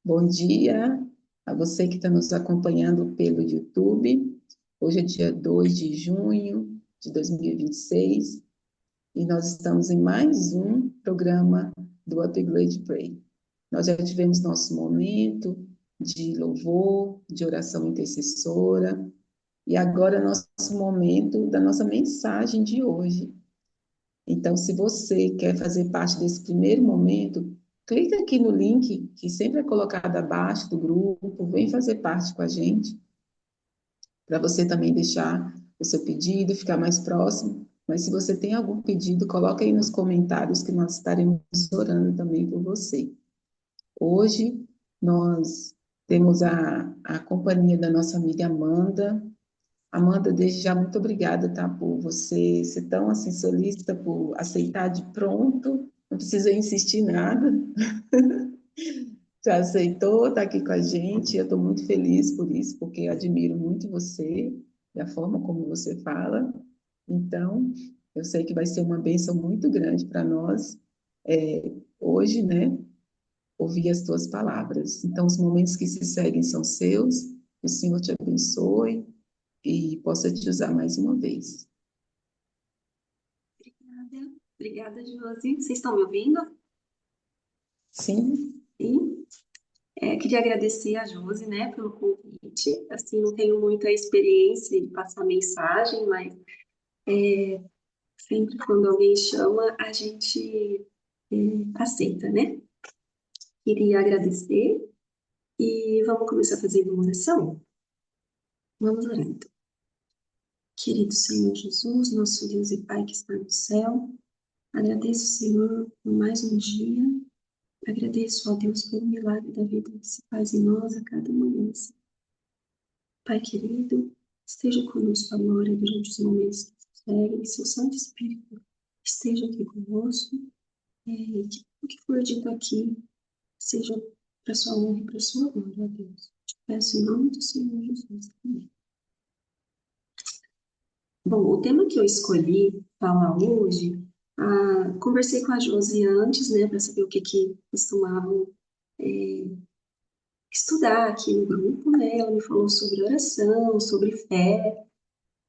Bom dia a você que está nos acompanhando pelo YouTube. Hoje é dia 2 de junho de 2026 e nós estamos em mais um programa do Upgrade Pray. Nós já tivemos nosso momento de louvor, de oração intercessora e agora é nosso momento da nossa mensagem de hoje. Então, se você quer fazer parte desse primeiro momento, clica aqui no link que sempre é colocado abaixo do grupo, vem fazer parte com a gente, para você também deixar o seu pedido, ficar mais próximo. Mas se você tem algum pedido, coloca aí nos comentários que nós estaremos orando também por você. Hoje nós temos a companhia da nossa amiga Amanda. Amanda, desde já, muito obrigada, tá, por você ser tão, assim, solícita, por aceitar de pronto, não precisa insistir nada, já aceitou, tá aqui com a gente, eu estou muito feliz por isso, porque admiro muito você e a forma como você fala, então, eu sei que vai ser uma bênção muito grande para nós, hoje, né, ouvir as tuas palavras. Então, os momentos que se seguem são seus, que o Senhor te abençoe e possa te usar mais uma vez. Obrigada, obrigada, Josi. Vocês estão me ouvindo? Sim. Sim. Queria agradecer a Josi, né, pelo convite. Assim, não tenho muita experiência em passar mensagem, mas sempre quando alguém chama, a gente aceita, né? Queria agradecer e vamos começar fazendo uma oração? Vamos orar, então. Querido Senhor Jesus, nosso Deus e Pai que está no céu, agradeço, Senhor, por mais um dia. Agradeço a Deus pelo milagre da vida que se faz em nós a cada manhã. Pai querido, esteja conosco agora durante os momentos que se seguem, seu Santo Espírito esteja aqui conosco, que o que for dito aqui seja para sua honra e para sua glória, ó Deus. Te peço em nome do Senhor Jesus. Amém. Bom, o tema que eu escolhi falar hoje, conversei com a Josi antes, né, para saber o que costumavam é, estudar aqui no grupo, né? Ela me falou sobre oração, sobre fé.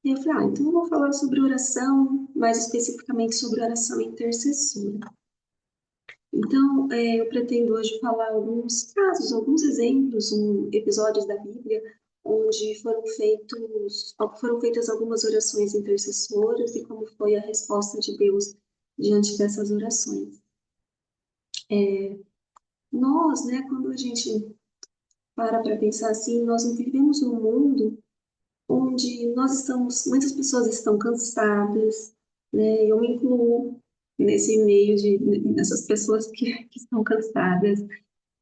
E eu falei, então eu vou falar sobre oração, mais especificamente sobre oração intercessora. Então, eu pretendo hoje falar alguns casos, alguns exemplos, episódios da Bíblia, onde foram feitas algumas orações intercessoras e como foi a resposta de Deus diante dessas orações. Nós, né, quando a gente para pensar assim, nós vivemos num mundo onde muitas pessoas estão cansadas, né? Eu me incluo nesse meio nessas pessoas que estão cansadas,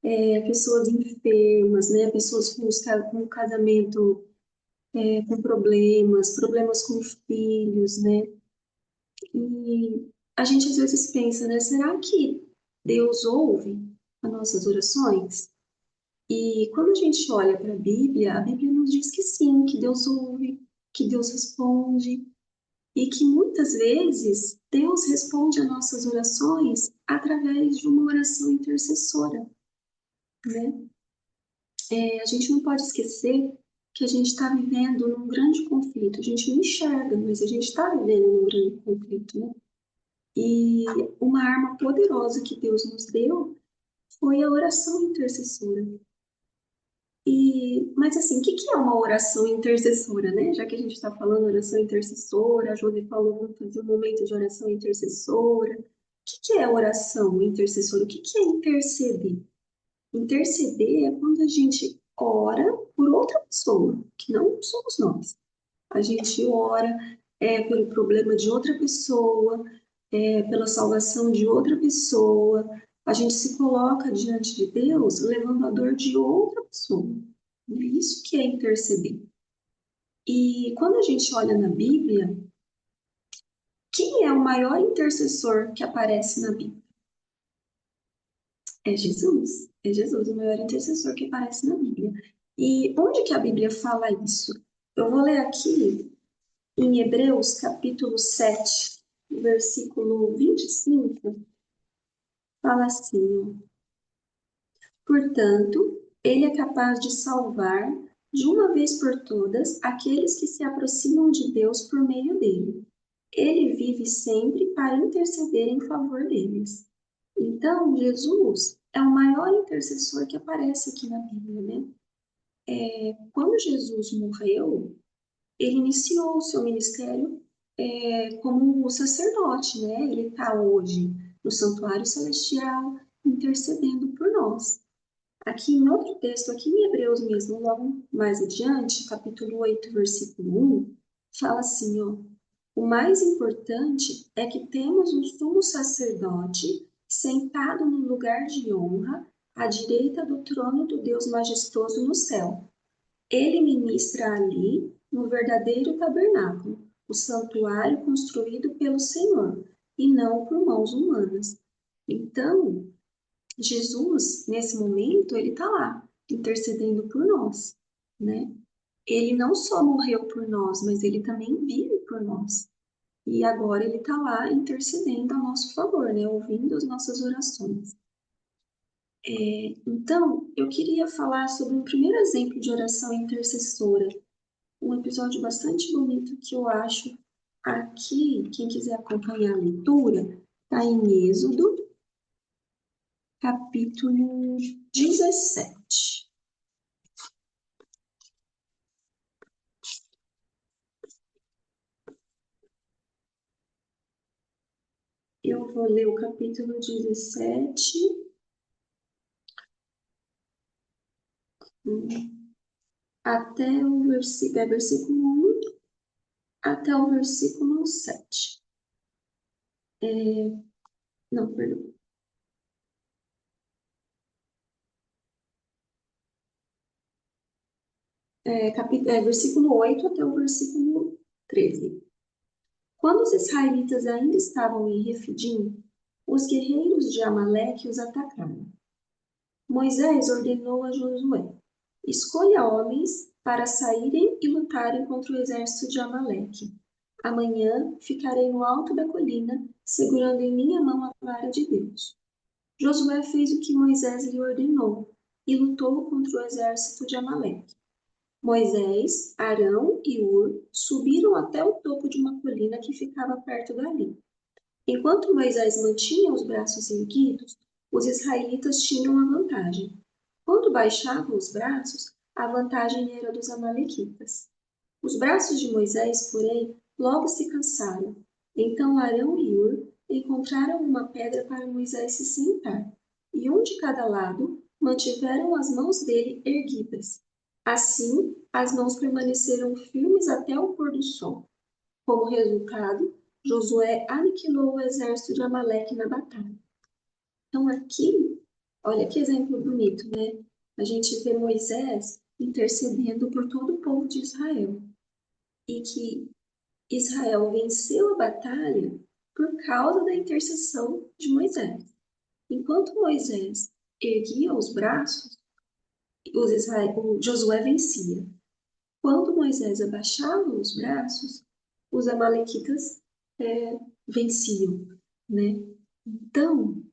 pessoas enfermas, né? Pessoas com casamento, com problemas com filhos, né? E a gente às vezes pensa, né? Será que Deus ouve as nossas orações? E quando a gente olha para a Bíblia nos diz que sim, que Deus ouve, que Deus responde, e que muitas vezes Deus responde a nossas orações através de uma oração intercessora, né? A gente não pode esquecer que a gente está vivendo num grande conflito. A gente não enxerga, mas a gente está vivendo num grande conflito, né? E uma arma poderosa que Deus nos deu foi a oração intercessora. Mas assim, o que é uma oração intercessora, né? Já que a gente está falando oração intercessora, a Josi falou, vamos fazer um momento de oração intercessora. O que é oração intercessora? O que é interceder? Interceder é quando a gente ora por outra pessoa, que não somos nós. A gente ora pelo problema de outra pessoa, pela salvação de outra pessoa. A gente se coloca diante de Deus levando a dor de outra pessoa. É isso que é interceder. E quando a gente olha na Bíblia, quem é o maior intercessor que aparece na Bíblia? É Jesus. É Jesus, o maior intercessor que aparece na Bíblia. E onde que a Bíblia fala isso? Eu vou ler aqui em Hebreus, capítulo 7, versículo 25, fala assim, ó. Portanto, Ele é capaz de salvar, de uma vez por todas, aqueles que se aproximam de Deus por meio dele. Ele vive sempre para interceder em favor deles. Então, Jesus é o maior intercessor que aparece aqui na Bíblia, né? Quando Jesus morreu, ele iniciou o seu ministério como sacerdote, né? Ele está hoje no santuário celestial intercedendo por nós. Aqui em outro texto, aqui em Hebreus mesmo, logo mais adiante, capítulo 8, versículo 1, fala assim, ó, o mais importante é que temos um sumo sacerdote sentado no lugar de honra, à direita do trono do Deus majestoso no céu. Ele ministra ali no verdadeiro tabernáculo, o santuário construído pelo Senhor, e não por mãos humanas. Então, Jesus, nesse momento, ele está lá, intercedendo por nós, né? Ele não só morreu por nós, mas ele também vive por nós. E agora ele está lá intercedendo a nosso favor, né? Ouvindo as nossas orações. Então, eu queria falar sobre um primeiro exemplo de oração intercessora, um episódio bastante bonito que eu acho aqui, quem quiser acompanhar a leitura, está em Êxodo, capítulo 17. Eu vou ler o capítulo 17, até o versículo 1 até o versículo 7. Não, perdão. Versículo 8 até o versículo 13. Quando os israelitas ainda estavam em Refidim, os guerreiros de Amaleque os atacaram. Moisés ordenou a Josué: escolha homens para saírem e lutarem contra o exército de Amaleque. Amanhã ficarei no alto da colina, segurando em minha mão a vara de Deus. Josué fez o que Moisés lhe ordenou e lutou contra o exército de Amaleque. Moisés, Arão e Hur subiram até o topo de uma colina que ficava perto dali. Enquanto Moisés mantinha os braços erguidos, os israelitas tinham a vantagem. Quando baixavam os braços, a vantagem era dos amalequitas. Os braços de Moisés, porém, logo se cansaram. Então Arão e Hur encontraram uma pedra para Moisés se sentar, e um de cada lado mantiveram as mãos dele erguidas. Assim, as mãos permaneceram firmes até o pôr do sol. Como resultado, Josué aniquilou o exército de Amaleque na batalha. Então aqui, olha que exemplo bonito, né? A gente vê Moisés intercedendo por todo o povo de Israel. E que Israel venceu a batalha por causa da intercessão de Moisés. Enquanto Moisés erguia os braços, o Josué vencia. Quando Moisés abaixava os braços, os amalequitas venciam, né? Então,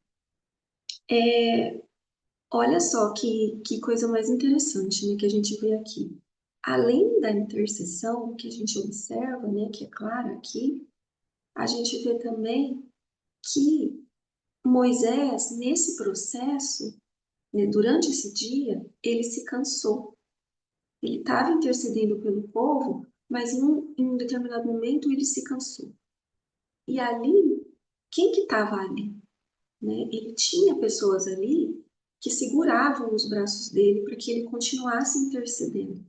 olha só que coisa mais interessante, né, que a gente vê aqui. Além da intercessão que a gente observa, né, que é clara aqui, a gente vê também que Moisés, nesse processo, né, durante esse dia, ele se cansou. Ele estava intercedendo pelo povo, mas em um determinado momento ele se cansou. E ali, quem que estava ali? Né? Ele tinha pessoas ali que seguravam os braços dele para que ele continuasse intercedendo.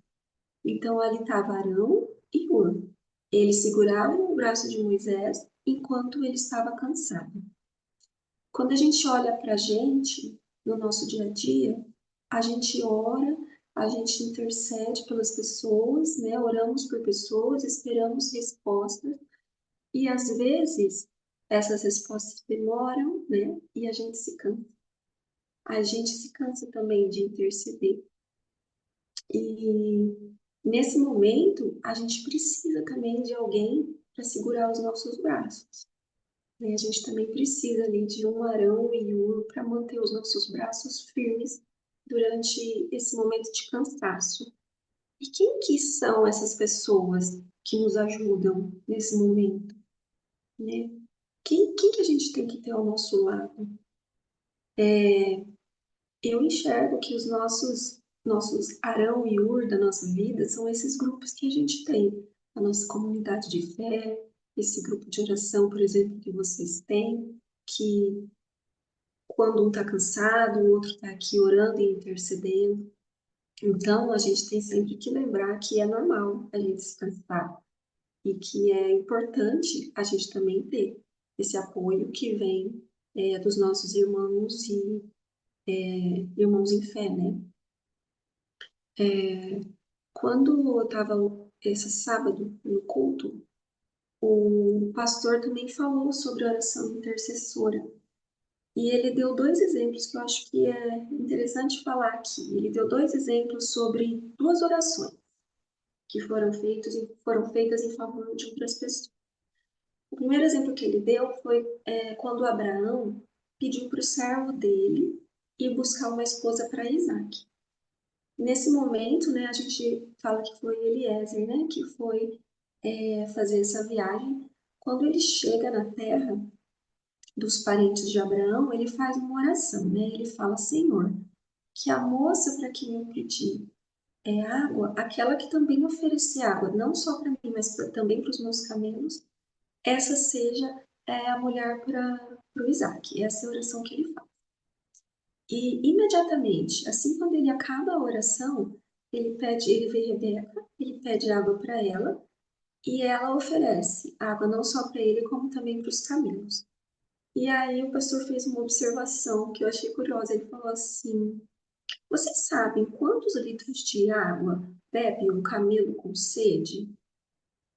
Então ali estava Arão e Hur. Eles seguravam o braço de Moisés enquanto ele estava cansado. Quando a gente olha para a gente, no nosso dia a dia, a gente ora, a gente intercede pelas pessoas, né? Oramos por pessoas, esperamos respostas, e às vezes essas respostas demoram, né? E a gente se cansa. A gente se cansa também de interceder. E nesse momento, a gente precisa também de alguém para segurar os nossos braços. Né? A gente também precisa ali de um Arão e Hur para manter os nossos braços firmes durante esse momento de cansaço. E quem que são essas pessoas que nos ajudam nesse momento, né? Quem que a gente tem que ter ao nosso lado? Eu enxergo que os nossos Arão e Ur da nossa vida são esses grupos que a gente tem. A nossa comunidade de fé, esse grupo de oração, por exemplo, que vocês têm, que quando um está cansado, o outro está aqui orando e intercedendo. Então, a gente tem sempre que lembrar que é normal a gente se cansar e que é importante a gente também ter esse apoio que vem dos nossos irmãos e irmãos em fé, né? Quando eu estava esse sábado no culto, o pastor também falou sobre oração intercessora. E ele deu dois exemplos que eu acho que é interessante falar aqui. Ele deu dois exemplos sobre duas orações que foram feitas em favor de outras pessoas. O primeiro exemplo que ele deu foi quando Abraão pediu para o servo dele ir buscar uma esposa para Isaac. Nesse momento, né, a gente fala que foi Eliezer, né, que foi fazer essa viagem. Quando ele chega na terra dos parentes de Abraão, ele faz uma oração, né? Ele fala: Senhor, que a moça para quem eu pedi água, aquela que também oferecia água, não só para mim, mas também para os meus camelos, essa seja a mulher para o Isaac. Essa é a oração que ele faz. E imediatamente, assim quando ele acaba a oração, ele vê Rebeca, ele pede água para ela e ela oferece água não só para ele, como também para os camelos. E aí o pastor fez uma observação que eu achei curiosa. Ele falou assim: vocês sabem quantos litros de água bebe um camelo com sede?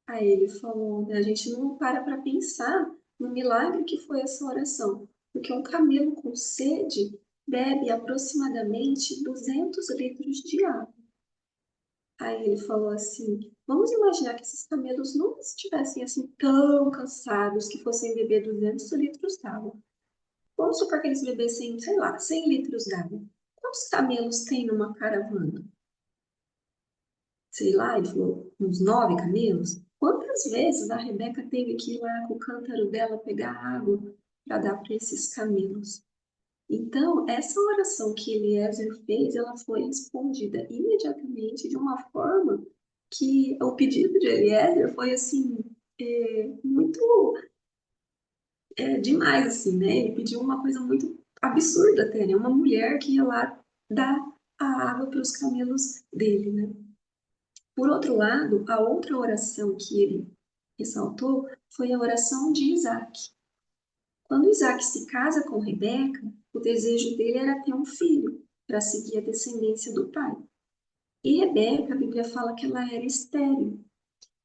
Aí ele falou: a gente não para pensar no milagre que foi essa oração, porque um camelo com sede bebe aproximadamente 200 litros de água. Aí ele falou assim: vamos imaginar que esses camelos não estivessem assim tão cansados que fossem beber 200 litros d'água. Vamos supor que eles bebessem, sei lá, 100 litros d'água. Quantos camelos tem numa caravana? Sei lá, ele falou, uns 9 camelos? Quantas vezes a Rebeca teve que ir lá com o cântaro dela pegar água para dar para esses camelos? Então, essa oração que Eliezer fez, ela foi respondida imediatamente de uma forma que o pedido de Eliezer foi, assim, muito demais, assim, né? Ele pediu uma coisa muito absurda até, né? Uma mulher que ia lá dar a água para os camelos dele, né? Por outro lado, a outra oração que ele ressaltou foi a oração de Isaac. Quando Isaac se casa com Rebeca, o desejo dele era ter um filho para seguir a descendência do pai. E Rebeca, a Bíblia fala que ela era estéril,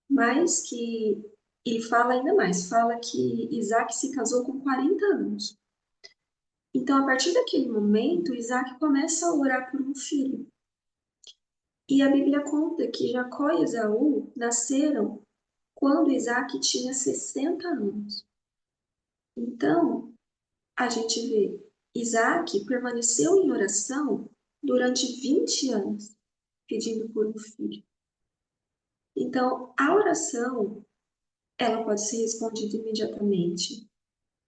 mas que ele fala ainda mais, fala que Isaac se casou com 40 anos. Então, a partir daquele momento, Isaac começa a orar por um filho. E a Bíblia conta que Jacó e Esaú nasceram quando Isaac tinha 60 anos. Então, a gente vê, Isaac permaneceu em oração durante 20 anos, pedindo por um filho. Então, a oração, ela pode ser respondida imediatamente,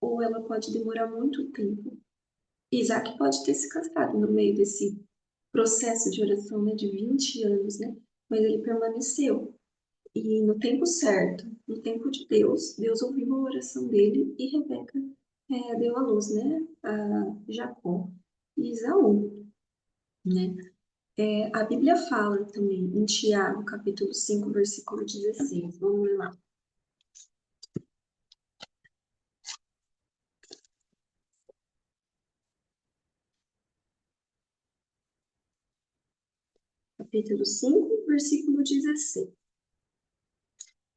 ou ela pode demorar muito tempo. Isaac pode ter se cansado no meio desse processo de oração, né, de 20 anos, né? Mas ele permaneceu. E no tempo certo, no tempo de Deus, Deus ouviu a oração dele e Rebeca deu à luz, né, a Jacó e Esaú, né? A Bíblia fala também em Tiago, capítulo 5, versículo 16. Vamos lá. Capítulo 5, versículo 16.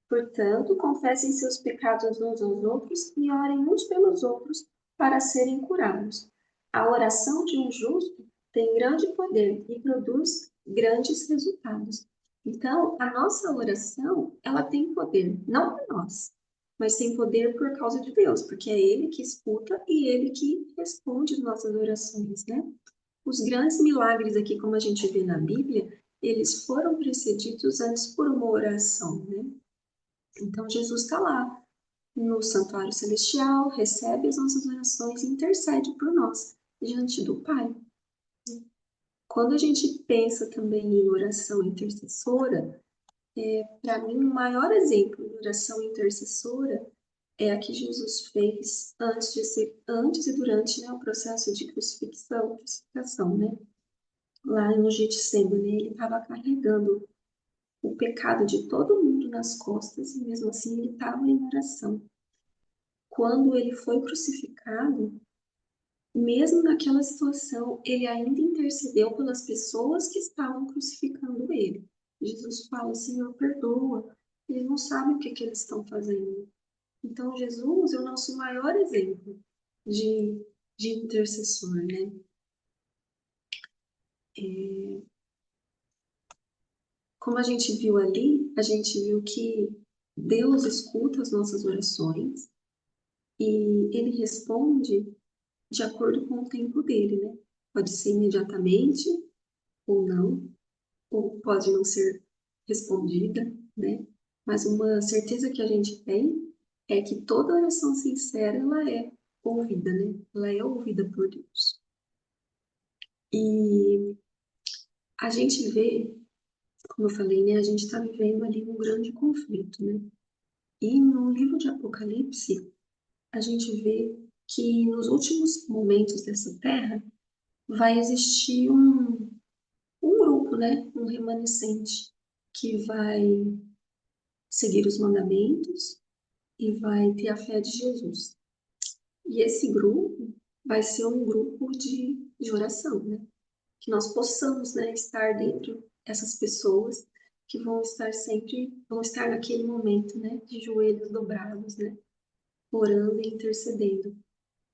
Portanto, confessem seus pecados uns aos outros e orem uns pelos outros para serem curados. A oração de um justo tem grande poder e produz grandes resultados. Então, a nossa oração, ela tem poder, não por nós, mas tem poder por causa de Deus, porque é Ele que escuta e Ele que responde as nossas orações, né? os grandes milagres aqui, como a gente vê na Bíblia, eles foram precedidos antes por uma oração, né? Então, Jesus está lá no santuário celestial, recebe as nossas orações e intercede por nós diante do Pai. Quando a gente pensa também em oração intercessora, para mim, o maior exemplo de oração intercessora é a que Jesus fez antes e durante, né, o processo de crucificação, né? Lá no Getsemane, ele estava carregando o pecado de todo mundo nas costas e mesmo assim ele estava em oração. Quando ele foi crucificado, mesmo naquela situação, ele ainda intercedeu pelas pessoas que estavam crucificando ele. Jesus fala: Senhor, perdoa, eles não sabem o que eles estão fazendo. Então, Jesus é o nosso maior exemplo de, de intercessor, né? Como a gente viu ali, a gente viu que Deus escuta as nossas orações e ele responde de acordo com o tempo dele, né? Pode ser imediatamente ou não, ou pode não ser respondida, né? Mas uma certeza que a gente tem é que toda oração sincera, ela é ouvida, né? Ela é ouvida por Deus. E a gente vê, como eu falei, né? A gente está vivendo ali um grande conflito, né? E no livro de Apocalipse, a gente vê que nos últimos momentos dessa terra vai existir um grupo, né? Um remanescente que vai seguir os mandamentos e vai ter a fé de Jesus. E esse grupo vai ser um grupo de oração, né? Que nós possamos, né, estar dentro dessas pessoas que vão estar naquele momento, né, de joelhos dobrados, né, orando e intercedendo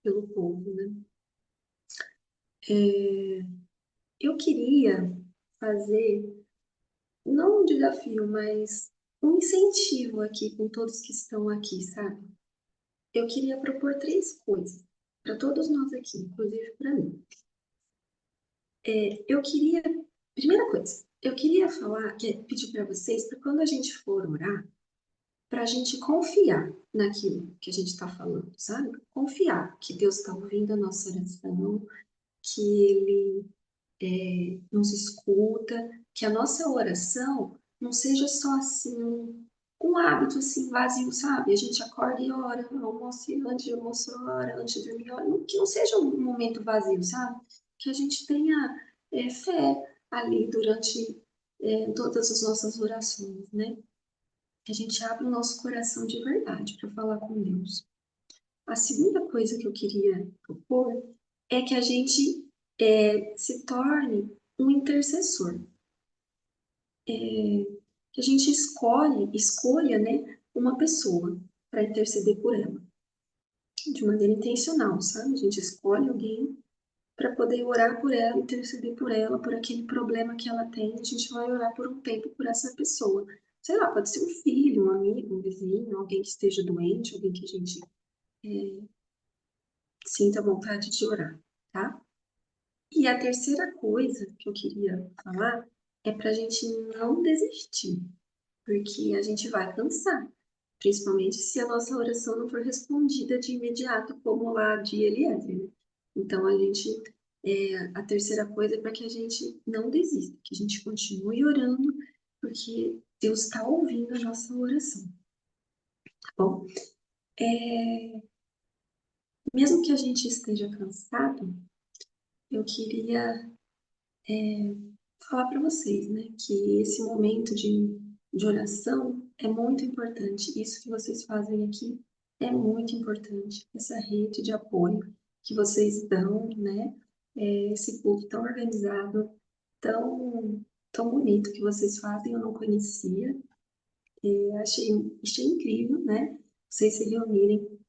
pelo povo, né. Eu queria fazer, não um desafio, mas um incentivo aqui com todos que estão aqui, sabe? Eu queria propor três coisas para todos nós aqui, inclusive para mim. Eu queria, primeira coisa, eu queria pedir para vocês, para quando a gente for orar, para a gente confiar naquilo que a gente está falando, sabe? Confiar que Deus está ouvindo a nossa oração, que Ele nos escuta, que a nossa oração não seja só assim um hábito assim vazio, sabe? A gente acorda e ora, almoça e antes de almoço ora, antes de dormir ora, que não seja um momento vazio, sabe? Que a gente tenha fé ali durante todas as nossas orações, né? Que a gente abra o nosso coração de verdade para falar com Deus. A segunda coisa que eu queria propor é que a gente se torne um intercessor. Que a gente escolha, né, uma pessoa para interceder por ela, de maneira intencional, sabe? A gente escolhe alguém para poder orar por ela, interceder por ela, por aquele problema que ela tem. A gente vai orar por um tempo por essa pessoa. Sei lá, pode ser um filho, um amigo, um vizinho, alguém que esteja doente, alguém que a gente sinta vontade de orar, tá? E a terceira coisa que eu queria falar é para a gente não desistir, porque a gente vai cansar, principalmente se a nossa oração não for respondida de imediato, como lá de Eliezer, né? Então, a terceira coisa é para que a gente não desista, que a gente continue orando, porque Deus está ouvindo a nossa oração, tá bom? Mesmo que a gente esteja cansado, eu queria falar para vocês, né, que esse momento de oração é muito importante. Isso que vocês fazem aqui é muito importante. Essa rede de apoio que vocês dão, né, esse culto tão organizado, tão bonito que vocês fazem, eu não conhecia. Achei incrível, né, vocês se reunirem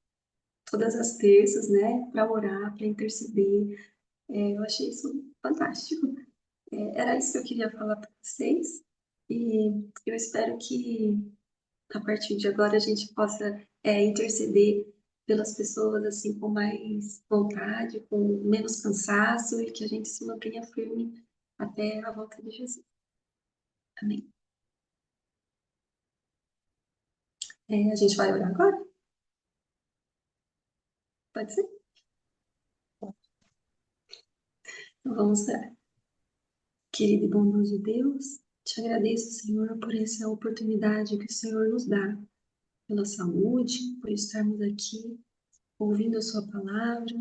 todas as terças, né, para orar, para interceder. Eu achei isso fantástico. Era isso que eu queria falar para vocês e eu espero que a partir de agora a gente possa interceder pelas pessoas assim com mais vontade, com menos cansaço e que a gente se mantenha firme até a volta de Jesus. Amém. A gente vai orar agora? Pode ser? Então vamos orar. Querido e bondoso Deus, te agradeço, Senhor, por essa oportunidade que o Senhor nos dá, pela saúde, por estarmos aqui ouvindo a Sua palavra,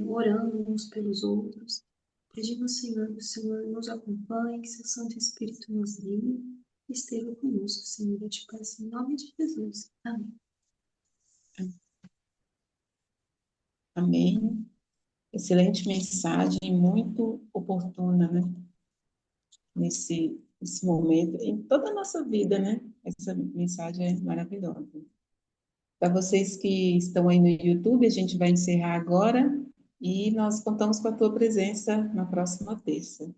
orando uns pelos outros. Pedimos, Senhor, que o Senhor nos acompanhe, que seu Santo Espírito nos guie e esteja conosco, Senhor. Eu te peço em nome de Jesus. Amém. Amém. Excelente mensagem, muito oportuna, né? Nesse momento, em toda a nossa vida, né? Essa mensagem é maravilhosa. Para vocês que estão aí no YouTube, a gente vai encerrar agora e nós contamos com a tua presença na próxima terça.